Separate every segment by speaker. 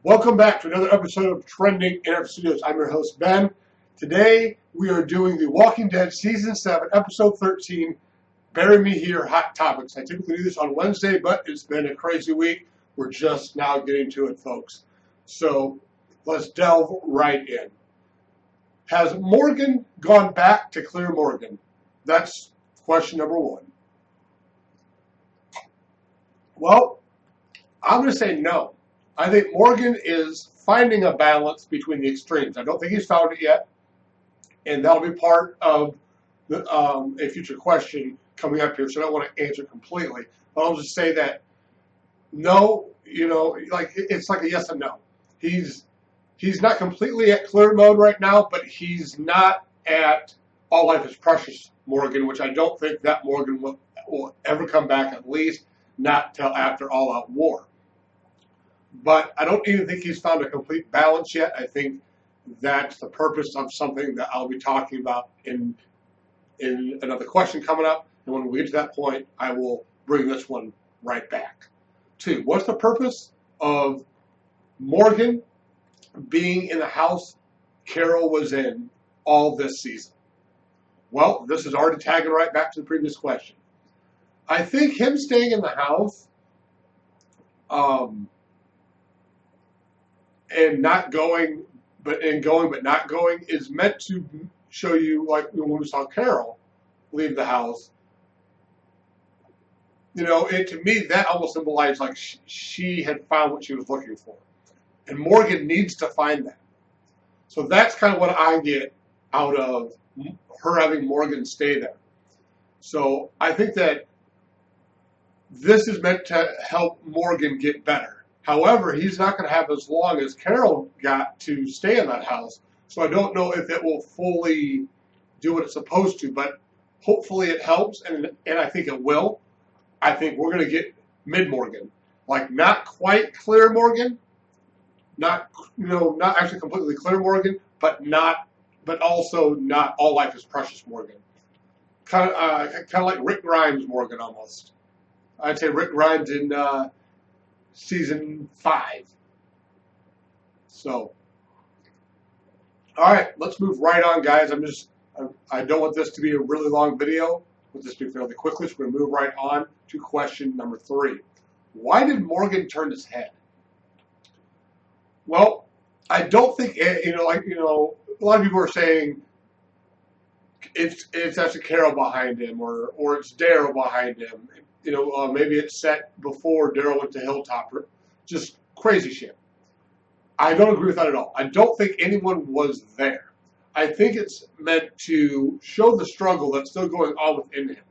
Speaker 1: Welcome back to another episode of Trending in T.I.Studios. I'm your host, Ben. Today, we are doing The Walking Dead Season 7, Episode 13, Bury Me Here, Hot Topics. I typically do this on Wednesday, but it's been a crazy week. We're just now getting to it, folks. So, let's delve right in. Has Morgan gone back to Clear Morgan? That's question number one. Well, I'm going to say no. I think Morgan is finding a balance between the extremes. I don't think he's found it yet, and that'll be part of a future question coming up here, so I don't want to answer completely. But I'll just say that no, it's like a yes and no. He's not completely at clear mode right now, but he's not at all life is precious Morgan, which I don't think that Morgan will ever come back, at least not till after All Out War. But I don't even think he's found a complete balance yet. I think that's the purpose of something that I'll be talking about in another question coming up. And when we get to that point, I will bring this one right back. Two, what's the purpose of Morgan being in the house Carol was in all this season? Well, this is already tagging right back to the previous question. I think him staying in the house and not going, but not going is meant to show you, like when we saw Carol leave the house. To me, that almost symbolized like she had found what she was looking for. And Morgan needs to find that. So that's kind of what I get out of her having Morgan stay there. So I think that this is meant to help Morgan get better. However, he's not going to have as long as Carol got to stay in that house. So I don't know if it will fully do what it's supposed to, but hopefully it helps, and I think it will. I think we're going to get mid-Morgan. Like not quite clear Morgan, not actually completely clear Morgan, but also not all life is precious Morgan. Kind of like Rick Grimes Morgan almost. I'd say Rick Grimes in Season 5. So, all right, let's move right on, guys. I don't want this to be a really long video. We'll just be fairly quickly. So we're going to move right on to question number 3. Why did Morgan turn his head? Well, I don't think a lot of people are saying it's actually Carol behind him, or it's Daryl behind him. Maybe it's set before Daryl went to Hilltop. Just crazy shit. I don't agree with that at all. I don't think anyone was there. I think it's meant to show the struggle that's still going on within him.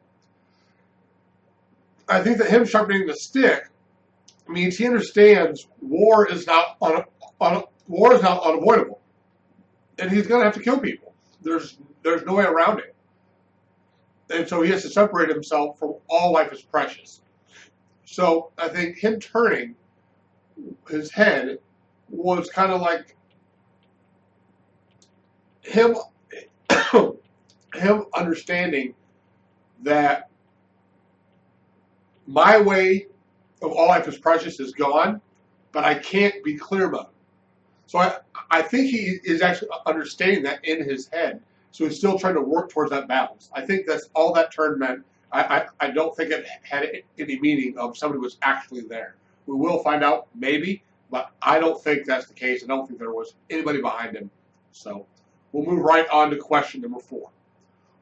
Speaker 1: I think that him sharpening the stick means he understands war is not unavoidable, and he's going to have to kill people. There's no way around it. And so he has to separate himself from all life is precious. So I think him turning his head was kind of like him understanding that my way of all life is precious is gone, but I can't be clear mode. So I think he is actually understanding that in his head. So he's still trying to work towards that balance. I think that's all that turn meant. I don't think it had any meaning of somebody was actually there. We will find out, maybe, but I don't think that's the case. I don't think there was anybody behind him. So we'll move right on to question number 4.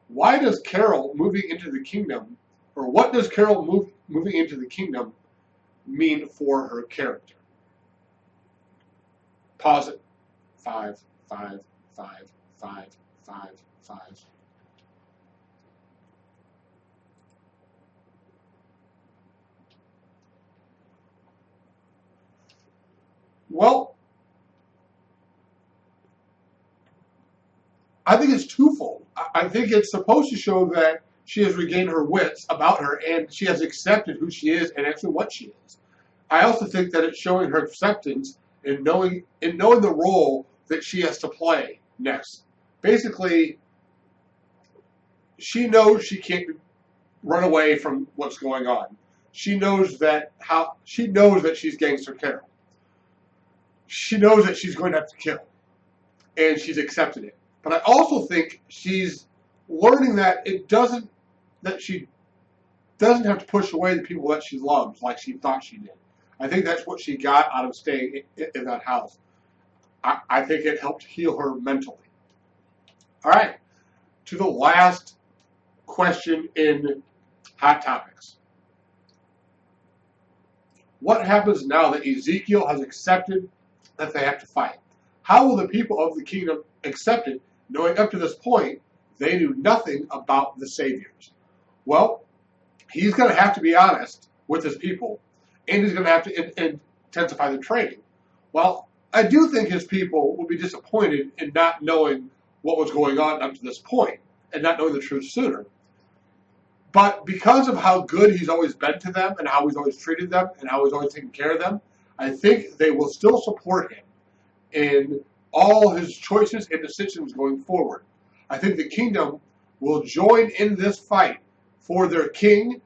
Speaker 1: Why does Carol moving into the kingdom, or what does Carol moving into the kingdom mean for her character? Pause it. 5, 5, 5, 5, 5, 5. Well, I think it's twofold. I think it's supposed to show that she has regained her wits about her, and she has accepted who she is and actually what she is. I also think that it's showing her acceptance and knowing the role that she has to play next. Basically, she knows she can't run away from what's going on. She knows that she's Gangster Carol. she knows that she's going to have to kill, and she's accepted it. But I also think she's learning that she doesn't have to push away the people that she loves like she thought she did. I think that's what she got out of staying in that house. I think it helped heal her mentally. All right, to the last question in Hot Topics. What happens now that Ezekiel has accepted that they have to fight? How will the people of the kingdom accept it, knowing up to this point they knew nothing about the saviors? Well, he's going to have to be honest with his people, and he's going to have to intensify the training. Well, I do think his people will be disappointed in not knowing what was going on up to this point and not knowing the truth sooner. But because of how good he's always been to them and how he's always treated them and how he's always taken care of them, I think they will still support him in all his choices and decisions going forward. I think the kingdom will join in this fight for their king,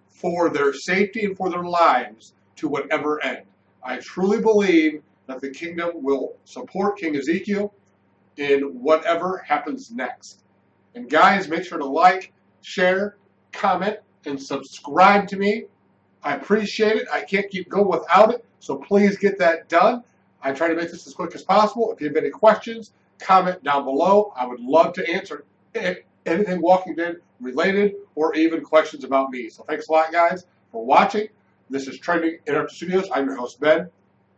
Speaker 1: for their safety, and for their lives to whatever end. I truly believe that the kingdom will support King Ezekiel in whatever happens next. And guys, make sure to like, share, comment, and subscribe to me. I appreciate it. I can't keep going without it, so please get that done. I try to make this as quick as possible. If you have any questions, comment down below. I would love to answer anything Walking Dead related or even questions about me. So thanks a lot, guys, for watching. This is Trending in T.I.Studios. I'm your host, Ben.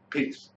Speaker 1: Peace.